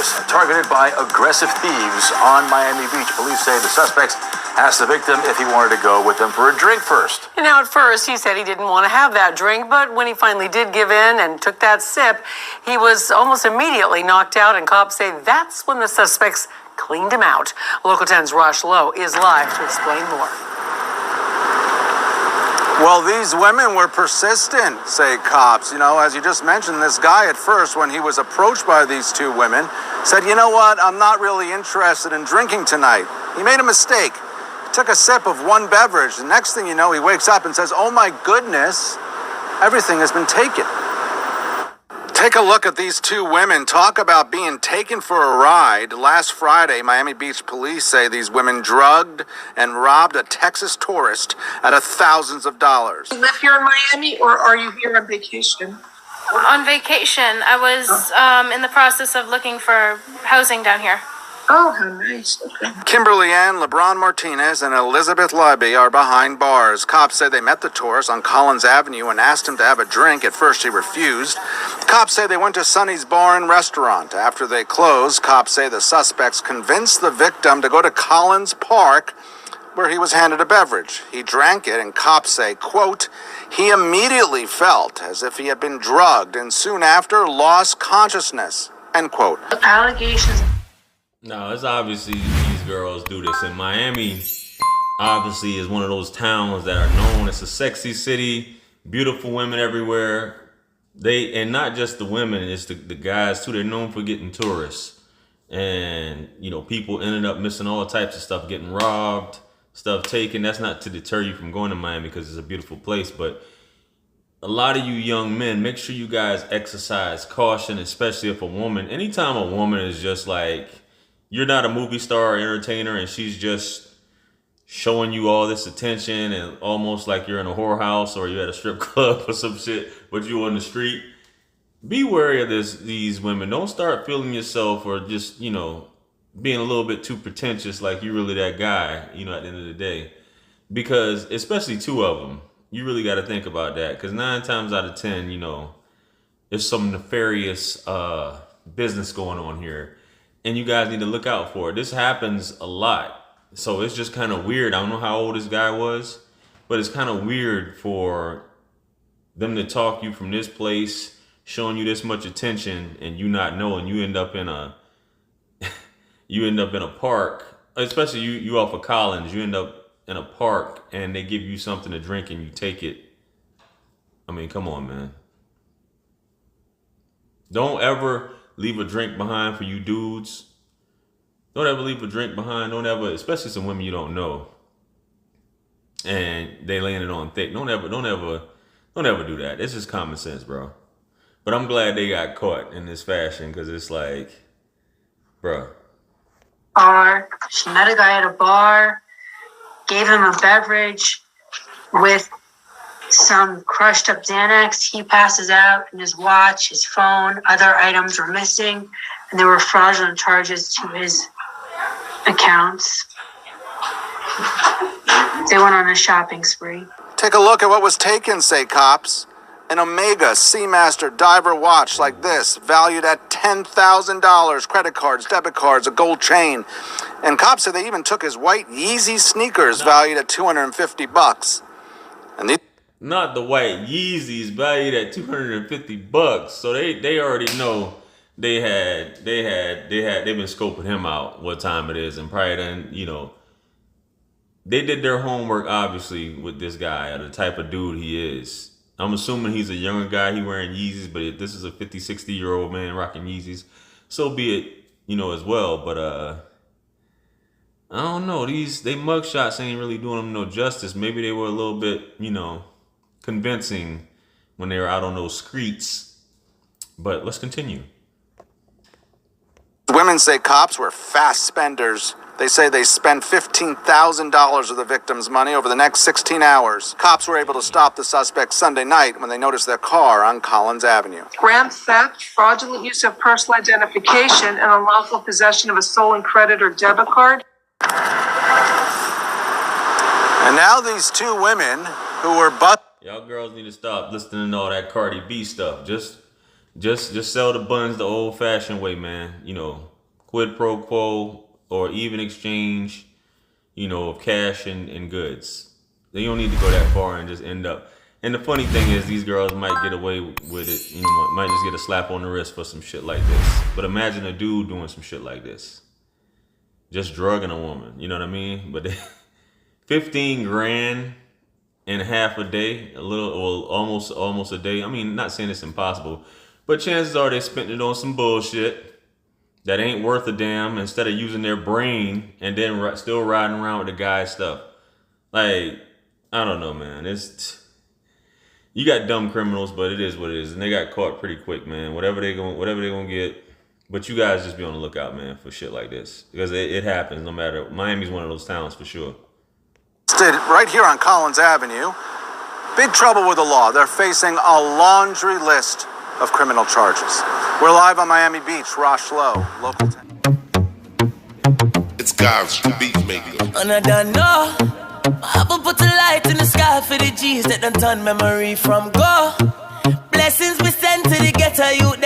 tourist targeted by aggressive thieves on Miami Beach. Police say the suspects asked the victim if he wanted to go with them for a drink first. And now at first he said he didn't want to have that drink, but when he finally did give in and took that sip, he was almost immediately knocked out, and cops say that's when the suspects cleaned him out. Local 10's Rosh Lowe is live to explain more. Well, these women were persistent, say cops. You know, as you just mentioned, this guy at first, when he was approached by these two women, said, you know what, I'm not really interested in drinking tonight. He made a mistake. He took a sip of one beverage. The next thing you know, he wakes up and says, oh my goodness, everything has been taken. Take a look at these two women. Talk about being taken for a ride. Last Friday, Miami Beach police say these women drugged and robbed a Texas tourist out of thousands of dollars. You live here in Miami, or are you here on vacation? On vacation. I was in the process of looking for housing down here. Oh, how nice. Okay. Kimberly Ann, LeBron Martinez, and Elizabeth Libby are behind bars. Cops say they met the tourist on Collins Avenue and asked him to have a drink. At first, he refused. Cops say they went to Sonny's Bar and Restaurant. After they closed, cops say the suspects convinced the victim to go to Collins Park, where he was handed a beverage. He drank it, and cops say, quote, he immediately felt as if he had been drugged and soon after lost consciousness, end quote. Allegations. No, it's obviously these girls do this. And Miami, obviously, is one of those towns that are known. It's a sexy city, beautiful women everywhere. And not just the women, it's the guys too. They're known for getting tourists. And, you know, people ended up missing all types of stuff, getting robbed, stuff taken. That's not to deter you from going to Miami because it's a beautiful place. But a lot of you young men, make sure you guys exercise caution, especially if a woman, anytime a woman is just like, you're not a movie star or entertainer and she's just showing you all this attention and almost like you're in a whorehouse or you're at a strip club or some shit, but you on the street. Be wary of these women. Don't start feeling yourself or just, you know, being a little bit too pretentious like you're really that guy, you know, at the end of the day. Because especially two of them, you really got to think about that. Because 9 times out of 10, you know, there's some nefarious business going on here. And you guys need to look out for it. This happens a lot. So it's just kind of weird. I don't know how old this guy was, but it's kind of weird for them to talk you from this place, showing you this much attention, and you not knowing. You end up in a park, especially you off of Collins. You end up in a park and they give you something to drink and you take it. I mean, come on, man. Don't ever leave a drink behind for you dudes. Don't ever leave a drink behind. Don't ever, especially some women you don't know, and they landed on thick. Don't ever do that. It's just common sense, bro. But I'm glad they got caught in this fashion because it's like, bro. She met a guy at a bar, gave him a beverage with some crushed up Xanax. He passes out, and his watch, his phone, other items were missing, and there were fraudulent charges to his accounts. They went on a shopping spree. Take a look at what was taken, say cops. An Omega Seamaster diver watch like this, valued at $10,000. Credit cards, debit cards, a gold chain. And cops say they even took his white Yeezy sneakers valued at $250. And these... Not the white Yeezys valued at $250. So they already know they've been scoping him out what time it is, and probably then, you know, they did their homework obviously with this guy or the type of dude he is. I'm assuming he's a younger guy. He wearing Yeezys, but if this is a 50, 60-year-old man rocking Yeezys, so be it, you know, as well. But I don't know. They mugshots ain't really doing them no justice. Maybe they were a little bit, you know, convincing when they were out on those streets. But let's continue. Women say cops were fast spenders. They say they spent $15,000 of the victim's money over the next 16 hours. Cops were able to stop the suspect Sunday night when they noticed their car on Collins Avenue. Grand theft, fraudulent use of personal identification, and unlawful possession of a stolen credit or debit card. And now these two women who were Y'all girls need to stop listening to all that Cardi B stuff. Just sell the buns the old-fashioned way, man. You know, quid pro quo or even exchange, you know, of cash and goods. You don't need to go that far and just end up. And the funny thing is, these girls might get away with it. You know, might just get a slap on the wrist for some shit like this. But imagine a dude doing some shit like this, just drugging a woman. You know what I mean? But 15 grand in half a day, a little, or almost a day. I mean, not saying it's impossible, but chances are they spent it on some bullshit that ain't worth a damn. Instead of using their brain and then still riding around with the guy's stuff. Like, I don't know, man. You got dumb criminals, but it is what it is, and they got caught pretty quick, man. Whatever they gonna get, but you guys just be on the lookout, man, for shit like this, because it happens. No matter, Miami's one of those towns for sure. Right here on Collins Avenue, big trouble with the law. They're facing a laundry list of criminal charges. We're live on Miami Beach. Rosh Lowe, local 10. It's God's beat maker. And I don't know. I haven't put a light in the sky for the G's that done turn memory from go. Blessings we send to the ghetto youth.